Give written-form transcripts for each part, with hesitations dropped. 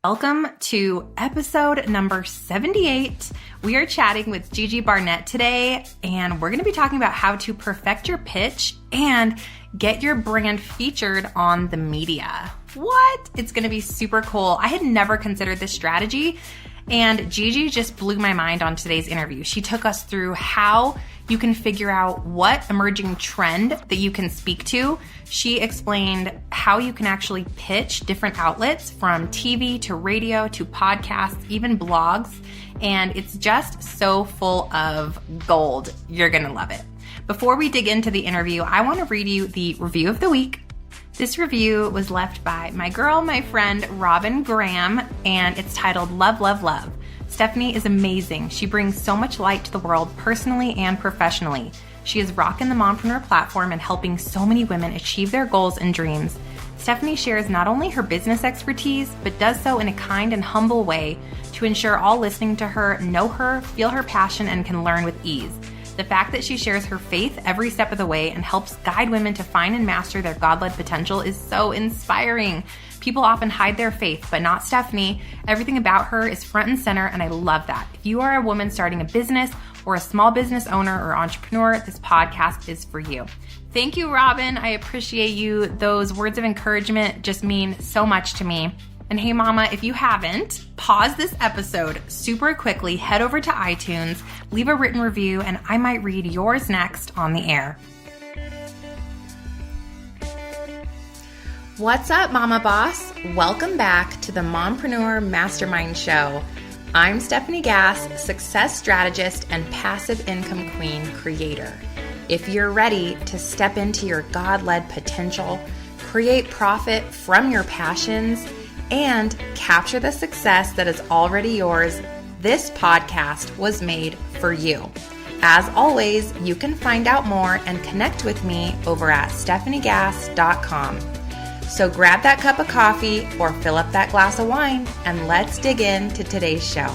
Welcome to episode number 78. We are chatting with Gigi Barnett today, and we're going to be talking about how to perfect your pitch and get your brand featured on the media. What? It's going to be super cool. I had never considered this strategy, and Gigi just blew my mind on today's interview. She took us through how you can figure out what emerging trend that you can speak to. She explained how you can actually pitch different outlets from TV to radio to podcasts, even blogs. And it's just so full of gold. You're going to love it. Before we dig into the interview, I want to read you the review of the week. This review was left by my girl, my friend, Robin Graham, and it's titled Love, Love, Love. Stephanie is amazing. She brings so much light to the world personally and professionally. She is rocking the mompreneur platform and helping so many women achieve their goals and dreams. Stephanie shares not only her business expertise, but does so in a kind and humble way to ensure all listening to her know her, feel her passion, and can learn with ease. The fact that she shares her faith every step of the way and helps guide women to find and master their God-led potential is so inspiring. People often hide their faith, but not Stephanie. Everything about her is front and center, and I love that. If you are a woman starting a business or a small business owner or entrepreneur, this podcast is for you. Thank you, Robin. I appreciate you. Those words of encouragement just mean so much to me. And hey, mama, if you haven't, pause this episode super quickly, head over to iTunes, leave a written review, and I might read yours next on the air. What's up, Mama Boss? Welcome back to the Mompreneur Mastermind Show. I'm Stephanie Gass, success strategist and passive income queen creator. If you're ready to step into your God-led potential, create profit from your passions, and capture the success that is already yours, this podcast was made for you. As always, you can find out more and connect with me over at stephaniegass.com. So grab that cup of coffee or fill up that glass of wine and let's dig into today's show.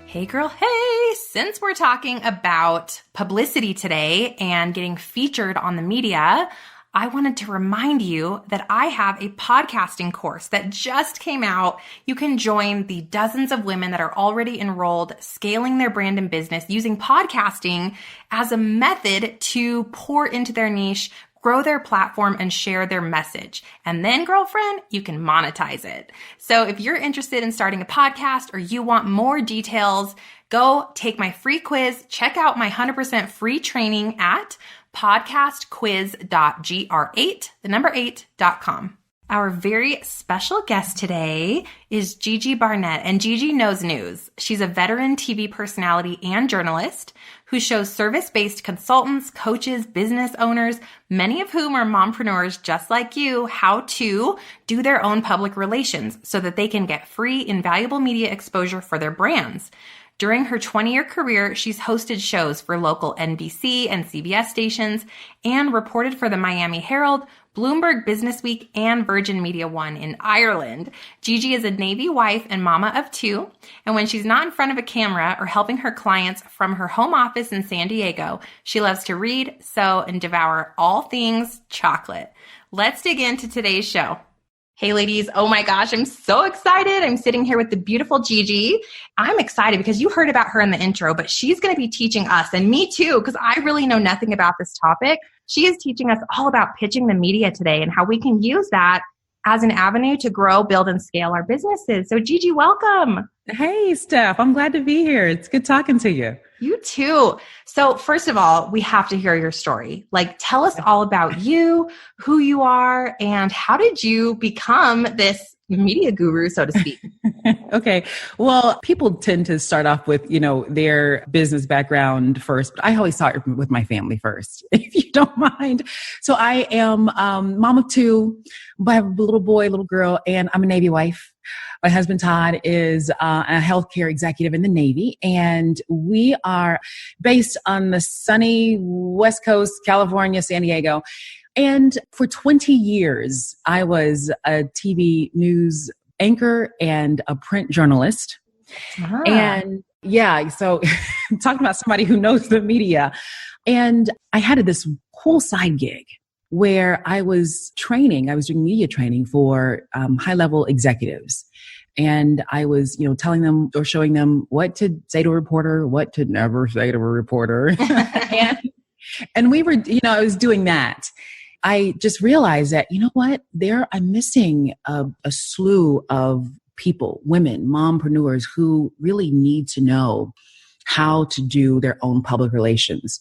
Hey girl, hey! Since we're talking about publicity today and getting featured on the media, I wanted to remind you that I have a podcasting course that just came out. You can join the dozens of women that are already enrolled, scaling their brand and business using podcasting as a method to pour into their niche, grow their platform, and share their message. And then, girlfriend, you can monetize it. So if you're interested in starting a podcast or you want more details, go take my free quiz. Check out my 100% free training at podcastquiz.gr8.com. Our very special guest today is Gigi Barnett, and Gigi knows news. She's a veteran TV personality and journalist who shows service-based consultants, coaches, business owners, many of whom are mompreneurs just like you, how to do their own public relations so that they can get free, invaluable media exposure for their brands. During her 20-year career, she's hosted shows for local NBC and CBS stations and reported for the Miami Herald, Bloomberg Businessweek, and Virgin Media One in Ireland. Gigi is a Navy wife and mama of two, and when she's not in front of a camera or helping her clients from her home office in San Diego, she loves to read, sew, and devour all things chocolate. Let's dig into today's show. Hey ladies, oh my gosh, I'm so excited. I'm sitting here with the beautiful Gigi. I'm excited because you heard about her in the intro, but she's going to be teaching us, and me too, because I really know nothing about this topic. She is teaching us all about pitching the media today and how we can use that as an avenue to grow, build, and scale our businesses. So Gigi, welcome. Hey, Steph. I'm glad to be here. It's good talking to you. You too. So first of all, we have to hear your story. Like, tell us all about you, who you are, and how did you become this media guru, so to speak? Okay. Well, people tend to start off with, their business background first. But I always start with my family first, if you don't mind. So I am mom of two, but I have a little boy, little girl, and I'm a Navy wife. My husband, Todd, is a healthcare executive in the Navy, and we are based on the sunny West Coast, California, San Diego. And for 20 years, I was a TV news anchor and a print journalist. Ah. And yeah, so talking about somebody who knows the media. And I had this cool side gig where I was doing media training for high-level executives. And I was, telling them or showing them what to say to a reporter, what to never say to a reporter. and we were, I was doing that. I just realized that, you know what, I'm missing a slew of people, women, mompreneurs who really need to know how to do their own public relations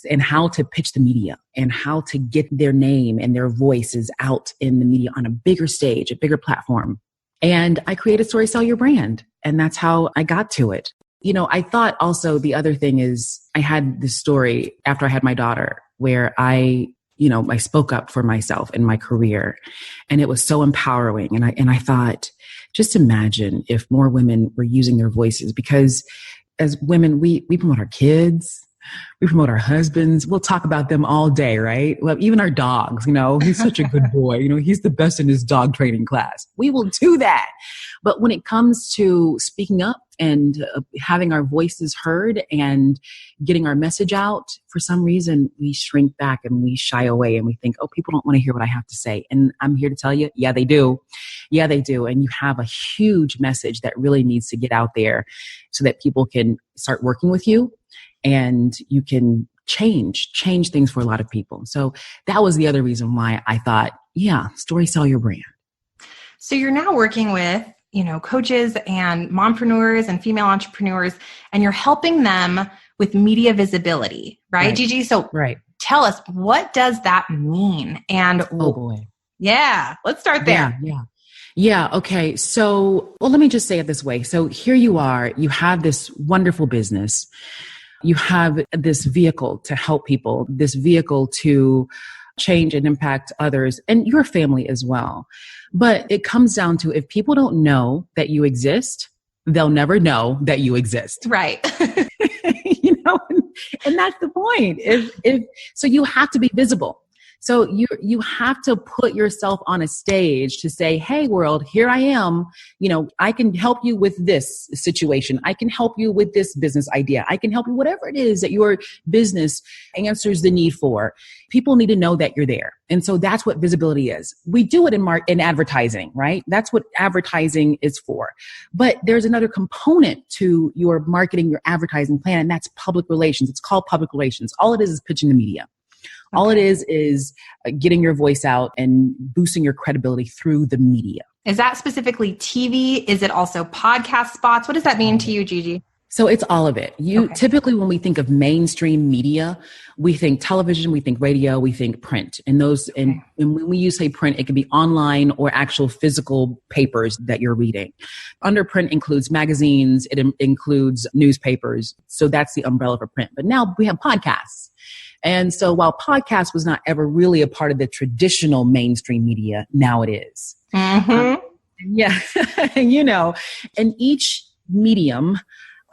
and how to pitch the media and how to get their name and their voices out in the media on a bigger stage, a bigger platform. And I created Story Sell Your Brand. And that's how I got to it. I thought also the other thing is I had this story after I had my daughter where I spoke up for myself in my career, and it was so empowering. And I thought, just imagine if more women were using their voices, because as women, we promote our kids, we promote our husbands. We'll talk about them all day, right? Well, even our dogs, he's such a good boy. He's the best in his dog training class. We will do that. But when it comes to speaking up and having our voices heard and getting our message out, for some reason, we shrink back and we shy away and we think, oh, people don't want to hear what I have to say. And I'm here to tell you, yeah, they do. Yeah, they do. And you have a huge message that really needs to get out there so that people can start working with you and you can change things for a lot of people. So that was the other reason why I thought, yeah, Story Sell Your Brand. So you're now working with, coaches and mompreneurs and female entrepreneurs, and you're helping them with media visibility, right, Gigi? So tell us, what does that mean? And oh boy. Yeah, let's start there. Yeah. Okay. So, let me just say it this way. So here you are, you have this wonderful business. You have this vehicle to help people, this vehicle to change and impact others and your family as well. But it comes down to, if people don't know that you exist, they'll never know that you exist. Right. And that's the point. So you have to be visible. So you have to put yourself on a stage to say, hey, world, here I am. I can help you with this situation. I can help you with this business idea. I can help you, whatever it is that your business answers the need for. People need to know that you're there. And so that's what visibility is. We do it in advertising, right? That's what advertising is for. But there's another component to your marketing, your advertising plan, and that's public relations. It's called public relations. All it is pitching the media. All it is getting your voice out and boosting your credibility through the media. Is that specifically TV? Is it also podcast spots? What does that mean to you, Gigi? So it's all of it. Typically, when we think of mainstream media, we think television, we think radio, we think print. And when we say print, it can be online or actual physical papers that you're reading. Under print includes magazines, it includes newspapers. So that's the umbrella for print. But now we have podcasts. And so while podcast was not ever really a part of the traditional mainstream media, now it is. Mm-hmm. And each medium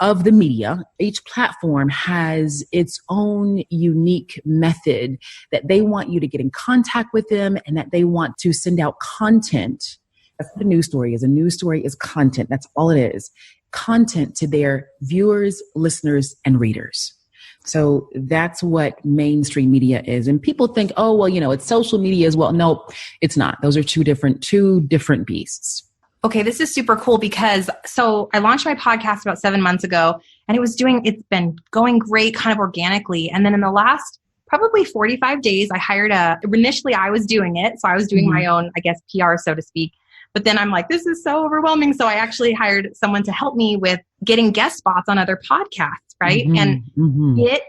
of the media, each platform has its own unique method that they want you to get in contact with them and that they want to send out content. That's what a news story is. A news story is content. That's all it is. Content to their viewers, listeners, and readers. So that's what mainstream media is. And people think, oh, well, it's social media as well. No, it's not. Those are two different beasts. Okay, this is super cool because I launched my podcast about 7 months ago, and it's been going great kind of organically. And then in the last probably 45 days, initially I was doing it. So I was doing my own, PR, so to speak. But then I'm like, this is so overwhelming. So I actually hired someone to help me with getting guest spots on other podcasts, right? And it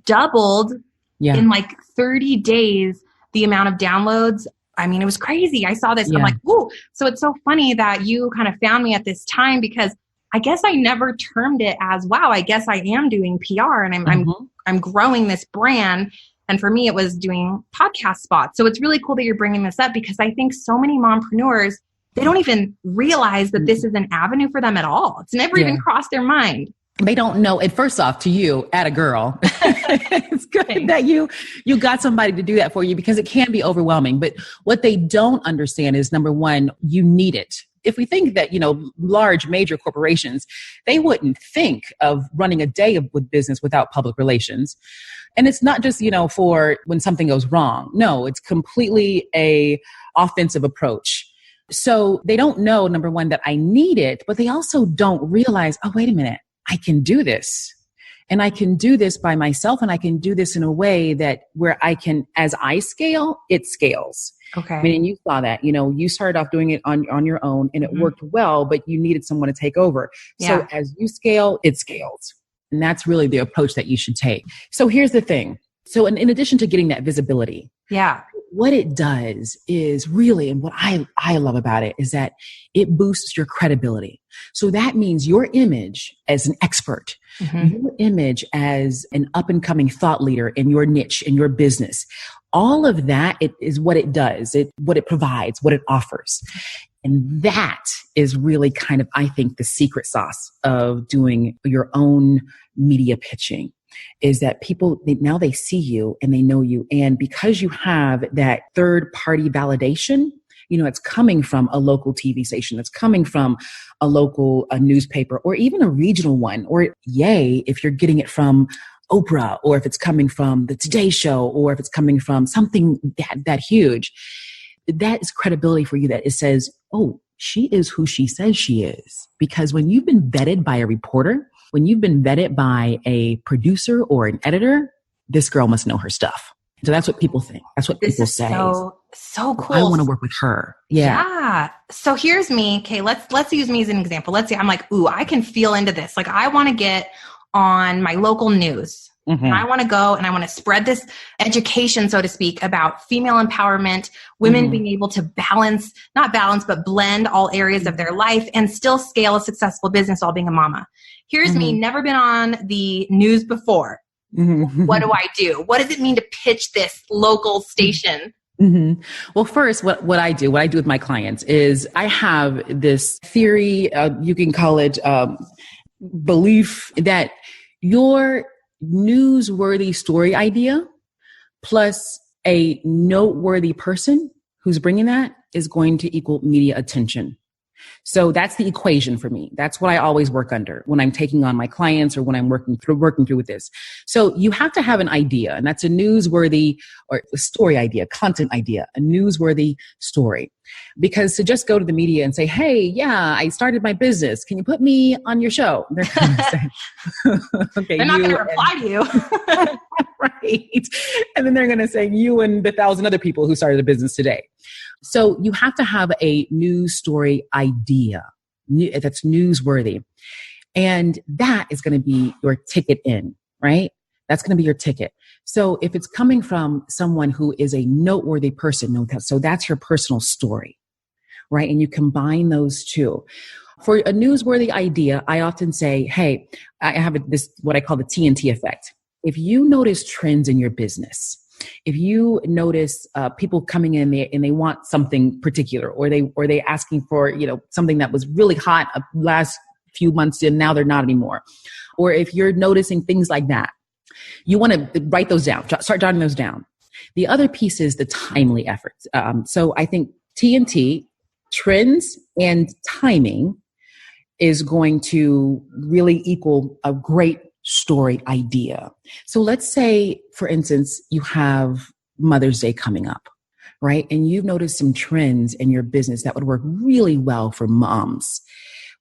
doubled in 30 days, the amount of downloads. I mean, it was crazy. I saw this. I'm like, ooh. So it's so funny that you kind of found me at this time, because I guess I never termed it as, wow, I guess I am doing PR and I'm growing this brand. And for me, it was doing podcast spots. So it's really cool that you're bringing this up, because I think so many mompreneurs, they don't even realize that this is an avenue for them at all. It's never even crossed their mind. They don't know. And first off, to you, atta girl, it's good that you got somebody to do that for you, because it can be overwhelming. But what they don't understand is, number one, you need it. if we think that, large major corporations, they wouldn't think of running a day with business without public relations. And it's not just, for when something goes wrong. No, it's completely a offensive approach. So they don't know, number one, that I need it, but they also don't realize, oh, wait a minute, I can do this. And I can do this by myself, and I can do this in a way that where I can, as I scale, it scales. Okay. I mean, and you saw that, you started off doing it on your own and it worked well, but you needed someone to take over. Yeah. So as you scale, it scales. And that's really the approach that you should take. So here's the thing. So in addition to getting that visibility, what it does is really, and what I love about it is that it boosts your credibility. So that means your image as an expert, your image as an up and coming thought leader in your niche, in your business, all of that is what it does, what it provides, what it offers. And that is really kind of, I think, the secret sauce of doing your own media pitching. Is that people, now they see you and they know you. And because you have that third party validation, it's coming from a local TV station, it's coming from a local newspaper, or even a regional one, or if you're getting it from Oprah, or if it's coming from the Today Show, or if it's coming from something that huge, that is credibility for you, that it says, oh, she is who she says she is. Because when you've been vetted by a reporter, when you've been vetted by a producer or an editor, this girl must know her stuff. So that's what people think. That's what people say. So cool. I want to work with her. Yeah. So here's me. Okay, let's use me as an example. Let's say I'm like, ooh, I can feel into this. Like, I want to get on my local news. And I want to go and I want to spread this education, so to speak, about female empowerment, women being able to but blend all areas of their life and still scale a successful business while being a mama. Here's me, never been on the news before. What do I do? What does it mean to pitch this local station? Well, first, what I do with my clients is I have this theory, you can call it belief, that your newsworthy story idea plus a noteworthy person who's bringing that is going to equal media attention. So that's the equation for me. That's what I always work under when I'm taking on my clients or when I'm working through with this. So you have to have an idea, and that's a newsworthy or a story idea, content idea, a newsworthy story. Because to just go to the media and say, hey, yeah, I started my business, can you put me on your show? They're going to say, okay, they're not going to reply to you. Right. And then they're going to say you and the 1,000 other people who started a business today. So you have to have a news story idea that's newsworthy. And that is going to be your ticket in, right? That's going to be your ticket. So if it's coming from someone who is a noteworthy person, so that's your personal story, right? And you combine those two. For a newsworthy idea, I often say, hey, I have this, what I call the TNT effect. If you notice trends in your business, if you notice people coming in there and they want something particular, or they asking for, something that was really hot last few months and now they're not anymore. Or if you're noticing things like that, you want to write those down, start jotting those down. The other piece is the timely efforts. So I think TNT, trends and timing, is going to really equal a great story idea. So let's say, for instance, you have Mother's Day coming up, right? And you've noticed some trends in your business that would work really well for moms.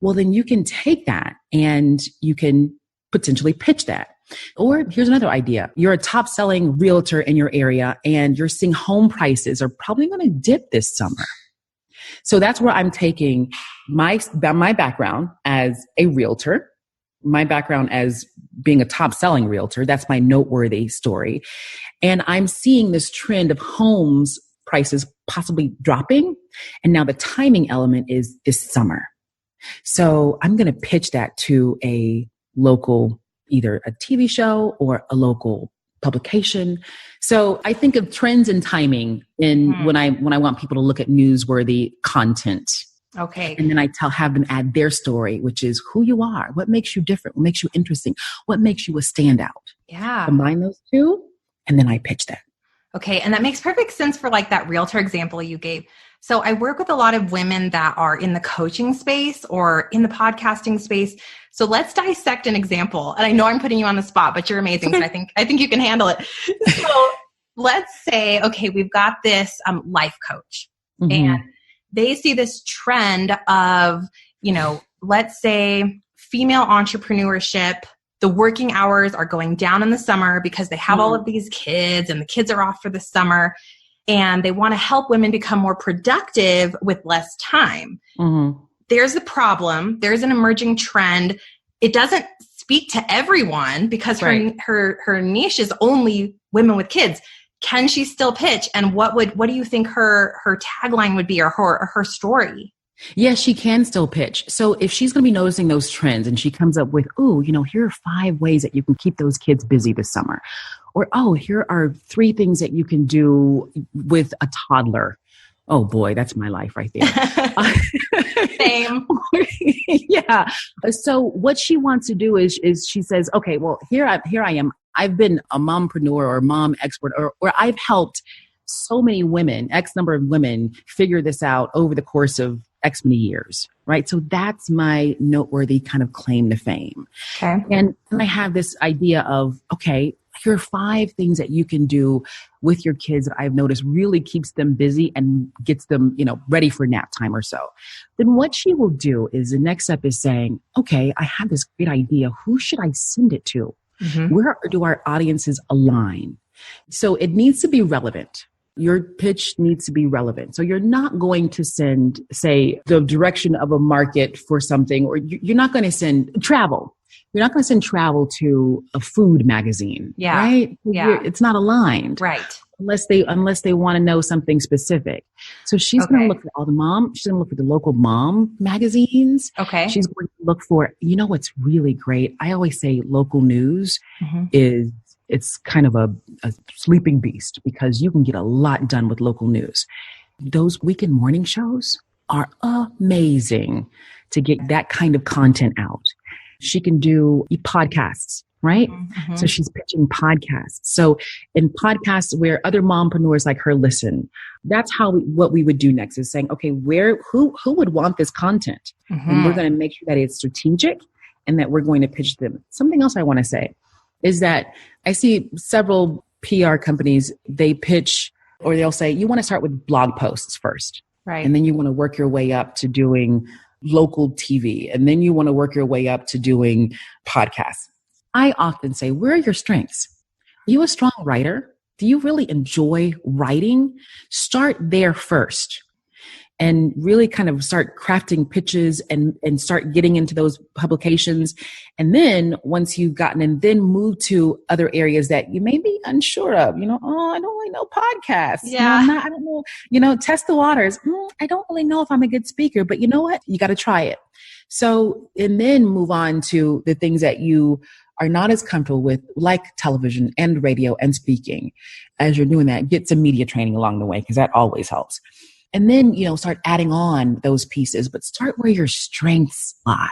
Well, then you can take that and you can potentially pitch that. Or here's another idea. You're a top selling realtor in your area and you're seeing home prices are probably going to dip this summer. So that's where I'm taking my background as a realtor, my background as being a top selling realtor. That's my noteworthy story. And I'm seeing this trend of homes prices possibly dropping. And now the timing element is this summer. So I'm going to pitch that to a local, either a TV show or a local publication. So I think of trends and timing when I want people to look at newsworthy content. Okay. And then I have them add their story, which is who you are, what makes you different, what makes you interesting, what makes you a standout. Yeah. Combine those two, and then I pitch that. Okay. And that makes perfect sense for like that realtor example you gave. So I work with a lot of women that are in the coaching space or in the podcasting space. So let's dissect an example. And I know I'm putting you on the spot, but you're amazing. So I think you can handle it. So let's say, okay, we've got this life coach, and they see this trend of, let's say female entrepreneurship. The working hours are going down in the summer because they have all of these kids and the kids are off for the summer. And they want to help women become more productive with less time. There's a problem. There's an emerging trend. It doesn't speak to everyone because her niche is only women with kids. Can she still pitch? And what do you think her tagline would be, or her story? Yes, she can still pitch. So if she's going to be noticing those trends and she comes up with, here are 5 ways that you can keep those kids busy this summer. Or, here are 3 things that you can do with a toddler. Oh boy, that's my life right there. Same. Yeah. So what she wants to do is she says, okay, well, here I am. I've been a mompreneur or mom expert, or I've helped so many women, X number of women, figure this out over the course of X many years, right? So that's my noteworthy kind of claim to fame. Okay. And I have this idea of, okay, here are 5 things that you can do with your kids that I've noticed really keeps them busy and gets them, ready for nap time or so. Then what she will do is the next step is saying, okay, I have this great idea. Who should I send it to? Where do our audiences align? So it needs to be relevant. Your pitch needs to be relevant. So you're not going to send, say, the direction of a market for something, or you're not going to send travel. You're not going to send travel to a food magazine, right? Yeah. It's not aligned, right? Unless they want to know something specific. So she's going to look for all the she's going to look for the local mom magazines. Okay. She's going to look for, what's really great. I always say local news it's kind of a sleeping beast because you can get a lot done with local news. Those weekend morning shows are amazing to get that kind of content out. She can do podcasts, right? So she's pitching podcasts. So in podcasts where other mompreneurs like her listen, that's what we would do next is saying, okay, who would want this content? And we're going to make sure that it's strategic and that we're going to pitch them. Something else I want to say is that I see several PR companies, they pitch, or they'll say, you want to start with blog posts first. Right. And then you want to work your way up to doing local TV. And then you want to work your way up to doing podcasts. I often say, where are your strengths? Are you a strong writer? Do you really enjoy writing? Start there first. And really kind of start crafting pitches and start getting into those publications. And then once you've gotten in, then move to other areas that you may be unsure of. I don't really know podcasts. Yeah. I don't know, test the waters. I don't really know if I'm a good speaker, but you know what? You got to try it. So, and then move on to the things that you are not as comfortable with, like television and radio and speaking. As you're doing that, get some media training along the way, because that always helps. And then, start adding on those pieces, but start where your strengths lie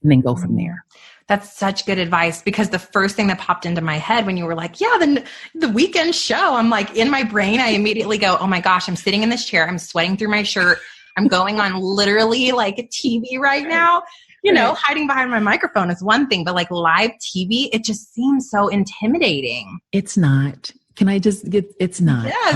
and then go from there. That's such good advice, because the first thing that popped into my head when you were like, the weekend show, I'm like, in my brain, I immediately go, oh my gosh, I'm sitting in this chair. I'm sweating through my shirt. I'm going on literally like a TV right now. Hiding behind my microphone is one thing, but like live TV, it just seems so intimidating. It's not. Can I just get, it's not. Yes,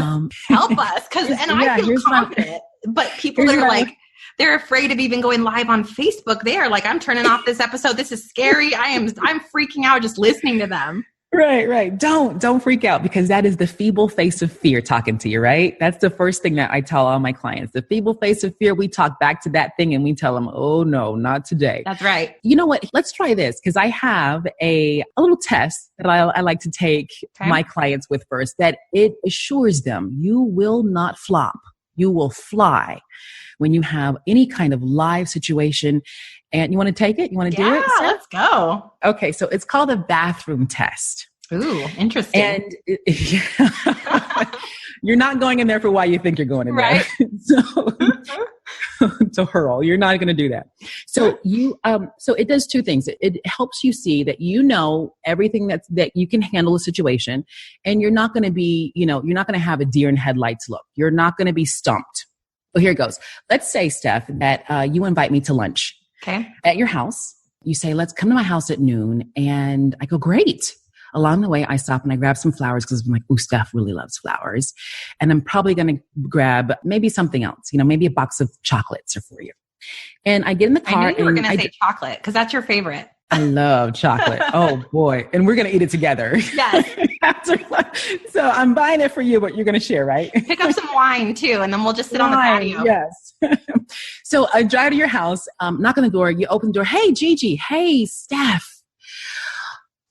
help us. I feel confident, but people that are like, they're afraid of even going live on Facebook. They are like, I'm turning off this episode. This is scary. I'm freaking out just listening to them. Right. Don't freak out, because that is the feeble face of fear talking to you, right? That's the first thing that I tell all my clients. The feeble face of fear, we talk back to that thing and we tell them, oh no, not today. That's right. You know what? Let's try this, because I have a little test that I like to take my clients with first, that it assures them you will not flop. You will fly when you have any kind of live situation. And you want to take it? You want to do it? Yeah, let's go. Okay, so it's called a bathroom test. Ooh, interesting. And you're not going in there for why you think you're going in there. So hurl. You're not going to do that. So so it does 2 things. It helps you see that everything that you can handle a situation, and you're not going to be, you're not going to have a deer in headlights look. You're not going to be stumped. Well, here it goes. Let's say, Steph, that you invite me to lunch at your house. You say, let's come to my house at noon. And I go, great. Along the way, I stop and I grab some flowers because I'm like, ooh, Steph really loves flowers. And I'm probably going to grab maybe something else, maybe a box of chocolates are for you. And I get in the car. I knew you were going to say chocolate because that's your favorite. I love chocolate. Oh boy. And we're going to eat it together. Yes. So I'm buying it for you, but you're going to share, right? Pick up some wine too. And then we'll just sit on the patio. Yes. So I drive to your house, knock on the door. You open the door. Hey, Gigi. Hey, Steph.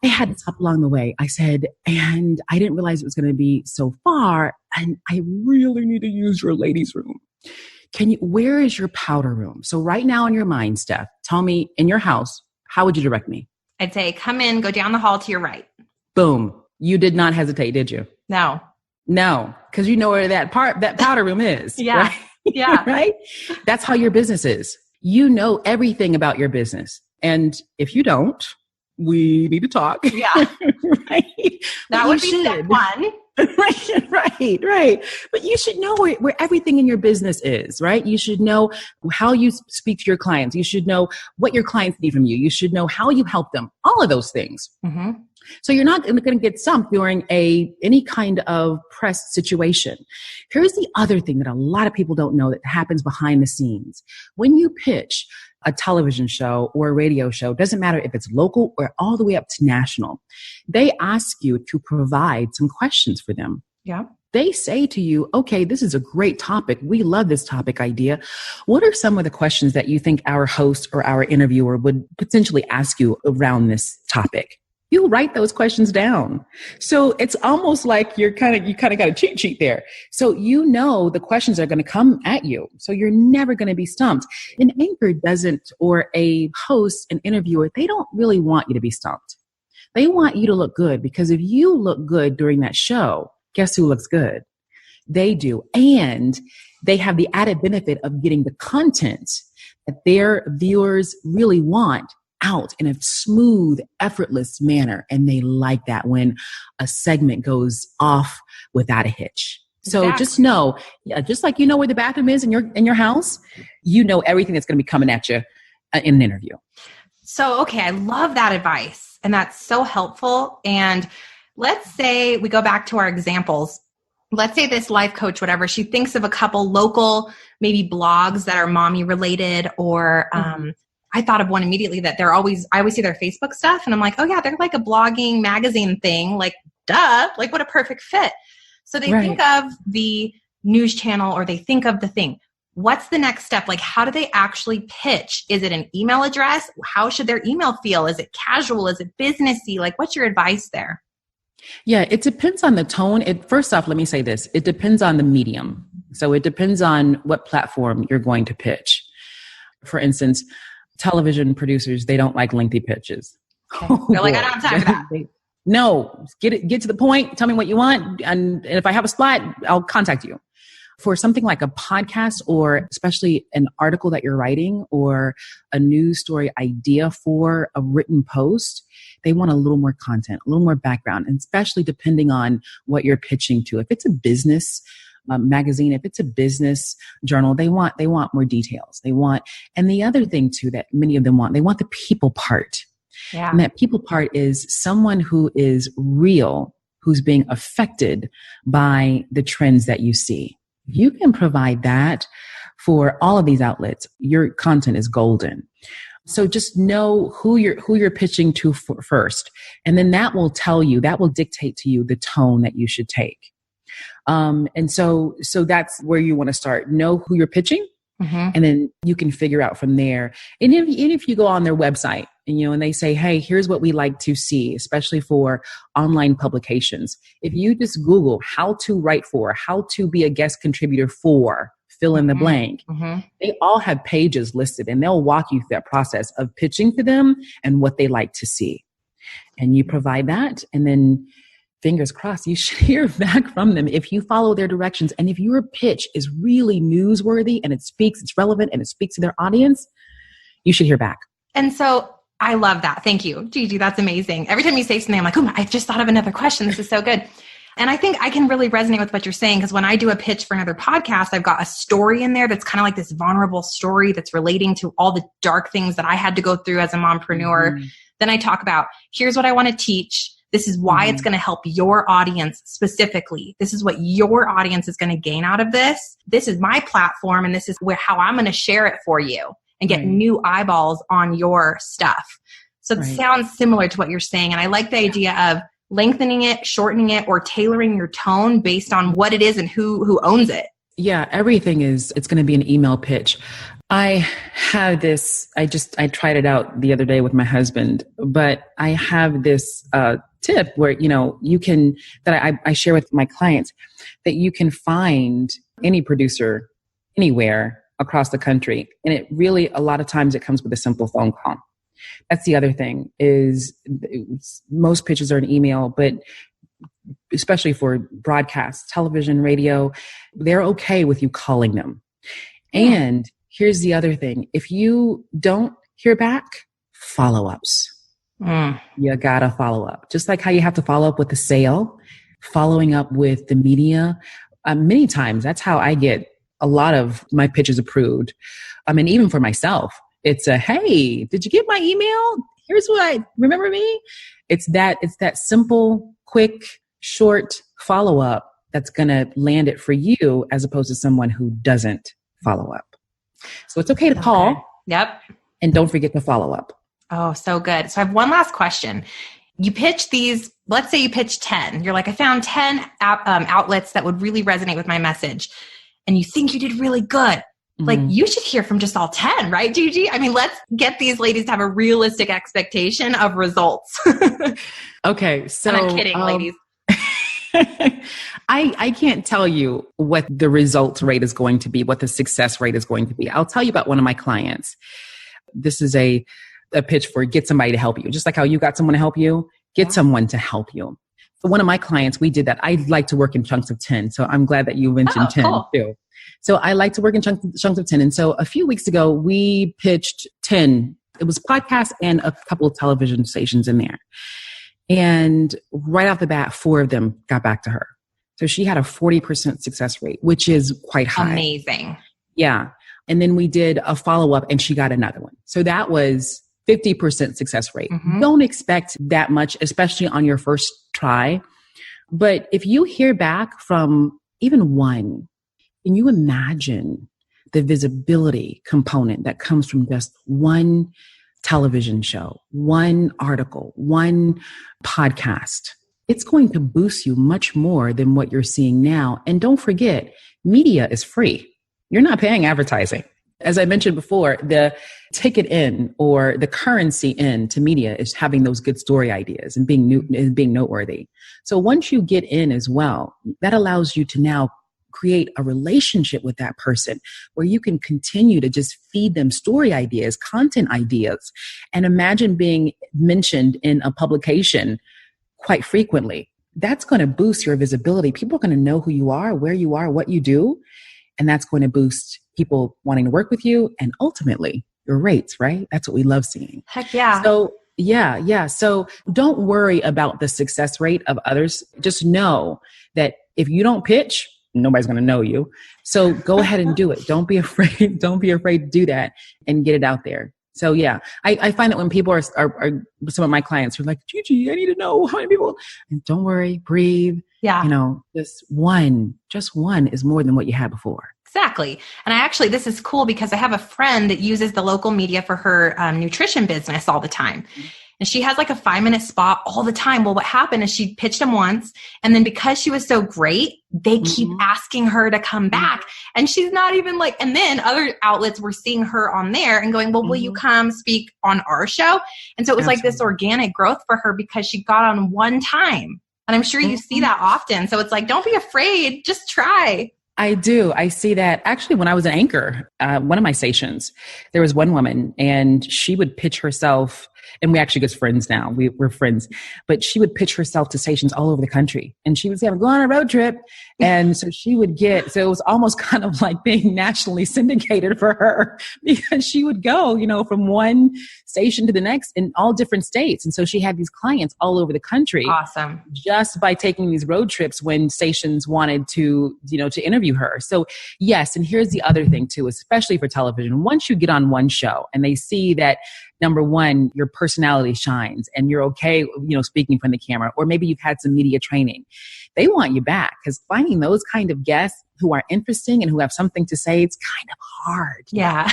I had to stop along the way. I said, and I didn't realize it was going to be so far. And I really need to use your ladies' room. Where is your powder room? So right now in your mind, Steph, tell me in your house, how would you direct me? I'd say, come in, go down the hall to your right. Boom. You did not hesitate, did you? No. Because you know where that powder room is. Yeah. Right? Yeah. Right? That's how your business is. You know everything about your business. And if you don't, we need to talk. Yeah. Right? That would be step one. Right. But you should know where everything in your business is, right? You should know how you speak to your clients. You should know what your clients need from you. You should know how you help them. All of those things. Mm-hmm. So you're not going to get stumped during any kind of press situation. Here's the other thing that a lot of people don't know that happens behind the scenes. When you pitch a television show or a radio show, doesn't matter if it's local or all the way up to national, they ask you to provide some questions for them. Yeah. They say to you, okay, this is a great topic. We love this topic idea. What are some of the questions that you think our host or our interviewer would potentially ask you around this topic? You write those questions down. So it's almost like you kind of got a cheat sheet there. So you know the questions are going to come at you. So you're never going to be stumped. An anchor doesn't, or a host, an interviewer, they don't really want you to be stumped. They want you to look good, because if you look good during that show, guess who looks good? They do. And they have the added benefit of getting the content that their viewers really want out in a smooth, effortless manner. And they like that when a segment goes off without a hitch. So Exactly. Just know, just like you know where the bathroom is in your house, you know everything that's going to be coming at you in an interview. So, okay, I love that advice. And that's so helpful. And let's say we go back to our examples. Let's say this life coach, whatever, she thinks of a couple local, maybe blogs that are mommy related, or I thought of one immediately that I always see their Facebook stuff. And I'm like, oh yeah, they're like a blogging magazine thing. Like, duh, like what a perfect fit. So they think of the news channel, or they think of the thing. What's the next step? Like, how do they actually pitch? Is it an email address? How should their email feel? Is it casual? Is it businessy? Like, what's your advice there? Yeah, it depends on the tone. First off, let me say this. It depends on the medium. So it depends on what platform you're going to pitch. For instance, television producers, they don't like lengthy pitches. Okay. They're like, I don't have time for that. No, get to the point. Tell me what you want. And if I have a spot, I'll contact you. For something like a podcast, or especially an article that you're writing, or a news story idea for a written post, they want a little more content, a little more background, and especially depending on what you're pitching to. If it's a business magazine, if it's a business journal, they want more details. And the other thing too that many of them want, they want the people part. Yeah. And that people part is someone who is real, who's being affected by the trends that you see. You can provide that for all of these outlets. Your content is golden. So just know who you're pitching to first. And then that will dictate to you the tone that you should take. And so that's where you want to start. Know who you're pitching. Mm-hmm. And then you can figure out from there. And if you go on their website and they say, hey, here's what we like to see, especially for online publications. If you just Google how to write for, how to be a guest contributor for, fill in the blank, they all have pages listed, and they'll walk you through that process of pitching to them and what they like to see. And you provide that, and then fingers crossed, you should hear back from them if you follow their directions. And if your pitch is really newsworthy and it's relevant and it speaks to their audience, you should hear back. And so I love that. Thank you, Gigi. That's amazing. Every time you say something, I'm like, oh, I just thought of another question. This is so good. And I think I can really resonate with what you're saying, because when I do a pitch for another podcast, I've got a story in there that's kind of like this vulnerable story that's relating to all the dark things that I had to go through as a mompreneur. Mm-hmm. Then I talk about, here's what I want to teach. This is why it's going to help your audience specifically. This is what your audience is going to gain out of this. This is my platform, and this is how I'm going to share it for you and get new eyeballs on your stuff. So it sounds similar to what you're saying. And I like the idea of lengthening it, shortening it, or tailoring your tone based on what it is and who owns it. Yeah, everything it's going to be an email pitch. I have this, I tried it out the other day with my husband, but I have this tip where, you can, that I share with my clients, that you can find any producer anywhere across the country. And it really, a lot of times it comes with a simple phone call. That's the other thing is most pitches are an email, but especially for broadcast, television, radio, they're okay with you calling them. And here's the other thing. If you don't hear back, follow-ups. You gotta follow up. Just like how you have to follow up with the sale, following up with the media. Many times, that's how I get a lot of my pitches approved. I mean, even for myself, it's hey, did you get my email? Here's what remember me? It's that simple, quick, short follow-up that's gonna land it for you as opposed to someone who doesn't follow up. So it's okay to call. Okay. Yep. And don't forget to follow up. Oh, so good. So I have one last question. You pitch these, let's say you pitch 10. You're like, I found 10 outlets that would really resonate with my message. And you think you did really good. Like you should hear from just all 10, right, Gigi? I mean, let's get these ladies to have a realistic expectation of results. Okay. So and I'm kidding, ladies. I can't tell you what the result rate is going to be, what the success rate is going to be. I'll tell you about one of my clients. This is a pitch for get somebody to help you. Just like how you got someone to help you, get someone to help you. For one of my clients, we did that. I like to work in chunks of 10. So I'm glad that you mentioned 10 too. So I like to work in chunks of 10. And so a few weeks ago, we pitched 10. It was podcasts and a couple of television stations in there. And right off the bat, 4 of them got back to her. So she had a 40% success rate, which is quite high. Amazing. Yeah. And then we did a follow-up and she got another one. So that was 50% success rate. Don't expect that much, especially on your first try. But if you hear back from even one, can you imagine the visibility component that comes from just one television show, one article, one podcast? It's going to boost you much more than what you're seeing now. And don't forget, media is free. You're not paying advertising. As I mentioned before, the ticket in or the currency in to media is having those good story ideas and being noteworthy. So once you get in as well, that allows you to now create a relationship with that person where you can continue to just feed them story ideas, content ideas, and imagine being mentioned in a publication quite frequently. That's going to boost your visibility. People are going to know who you are, where you are, what you do. And that's going to boost people wanting to work with you and ultimately your rates, right? That's what we love seeing. Heck yeah. So yeah. So don't worry about the success rate of others. Just know that if you don't pitch, nobody's going to know you. So go ahead and do it. Don't be afraid. Don't be afraid to do that and get it out there. So yeah, I find that when people are some of my clients are like, Gigi, I need to know how many people, and don't worry, breathe. Yeah. Just one is more than what you had before. Exactly. And this is cool because I have a friend that uses the local media for her nutrition business all the time. And she has like a 5-minute spot all the time. Well, what happened is she pitched them once. And then because she was so great, they keep asking her to come back. And she's not even like, and then other outlets were seeing her on there and going, well, will you come speak on our show? And so it was like this organic growth for her because she got on one time. And I'm sure you see that often. So it's like, don't be afraid. Just try. I do. I see that. Actually, when I was an anchor, one of my stations, there was one woman and she would pitch herself and we're actually good friends now. We're friends. But she would pitch herself to stations all over the country. And she would say, I'm going on a road trip. And so she would so it was almost kind of like being nationally syndicated for her, because she would go, from one station to the next in all different states. And so she had these clients all over the country. Awesome. Just by taking these road trips when stations wanted to interview her. So yes. And here's the other thing too, especially for television. Once you get on one show and they see that, number one, your personality shines and you're okay, speaking from the camera, or maybe you've had some media training, they want you back, because finding those kind of guests who are interesting and who have something to say, it's kind of hard. Yeah.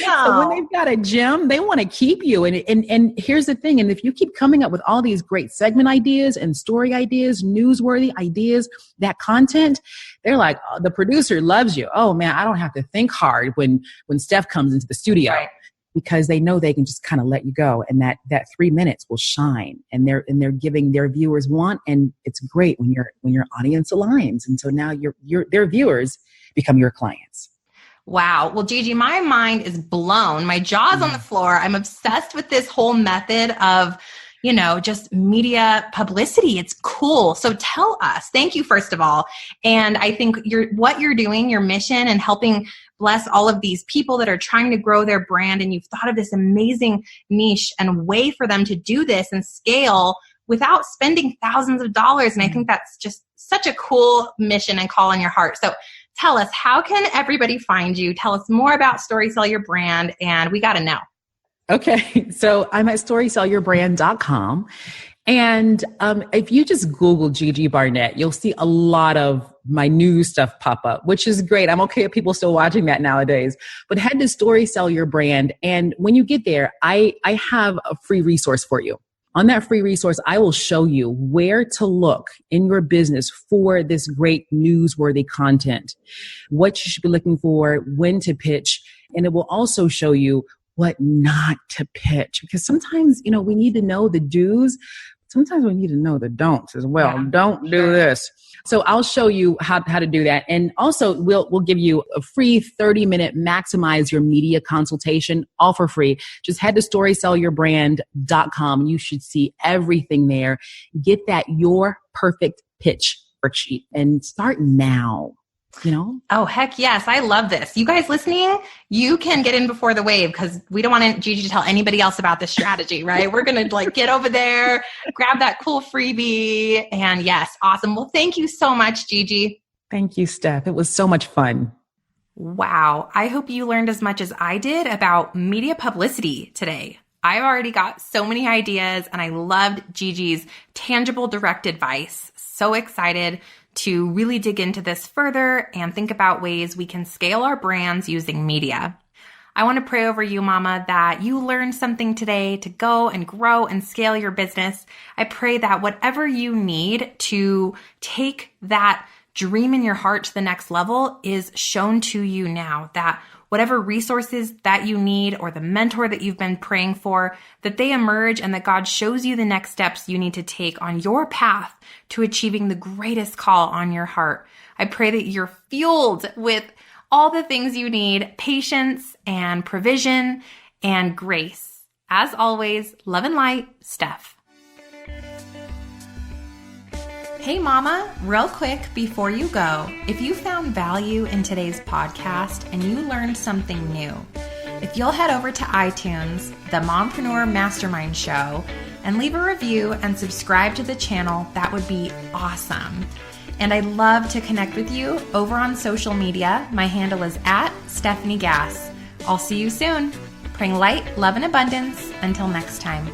No. So when they've got a gem, they want to keep you. And here's the thing. And if you keep coming up with all these great segment ideas and story ideas, newsworthy ideas, that content, they're like, oh, the producer loves you. Oh man, I don't have to think hard when Stef comes into the studio, right? Because they know they can just kind of let you go. And that 3 minutes will shine, and they're giving their viewers want. And it's great when your audience aligns. And so now their viewers become your clients. Wow. Well, Gigi, my mind is blown. My jaw's on the floor. I'm obsessed with this whole method of, just media publicity. It's cool. So tell us, thank you, first of all. And I think what you're doing, your mission, and helping bless all of these people that are trying to grow their brand. And you've thought of this amazing niche and way for them to do this and scale without spending thousands of dollars. And I think that's just such a cool mission and call on your heart. So tell us, how can everybody find you? Tell us more about Story Sell Your Brand, and we got to know. Okay. So I'm at storysellyourbrand.com. And if you just Google Gigi Barnett, you'll see a lot of my new stuff pop up, which is great. I'm okay with people still watching that nowadays. But head to Story Sell Your Brand. And when you get there, I have a free resource for you. On that free resource, I will show you where to look in your business for this great newsworthy content, what you should be looking for, when to pitch, and it will also show you what not to pitch. Because sometimes, we need to know the do's. Sometimes we need to know the don'ts as well. Yeah, don't do this. So I'll show you how to do that. And also we'll give you a free 30-minute maximize your media consultation, all for free. Just head to storysellyourbrand.com. You should see everything there. Get that your perfect pitch worksheet and start now. Oh, heck yes. I love this. You guys listening, you can get in before the wave, because we don't want Gigi to tell anybody else about this strategy, right? We're going to get over there, grab that cool freebie. And yes, awesome. Well, thank you so much, Gigi. Thank you, Stef. It was so much fun. Wow. I hope you learned as much as I did about media publicity today. I've already got so many ideas, and I loved Gigi's tangible, direct advice. So excited to really dig into this further and think about ways we can scale our brands using media. I want to pray over you, Mama, that you learned something today to go and grow and scale your business. I pray that whatever you need to take that dream in your heart to the next level is shown to you now, that whatever resources that you need or the mentor that you've been praying for, that they emerge and that God shows you the next steps you need to take on your path to achieving the greatest call on your heart. I pray that you're fueled with all the things you need, patience and provision and grace. As always, love and light, Stef. Hey Mama, real quick before you go, if you found value in today's podcast and you learned something new, if you'll head over to iTunes, the Mompreneur Mastermind Show, and leave a review and subscribe to the channel, that would be awesome. And I'd love to connect with you over on social media. My handle is @Stephanie Gass. I'll see you soon. Praying light, love, and abundance. Until next time.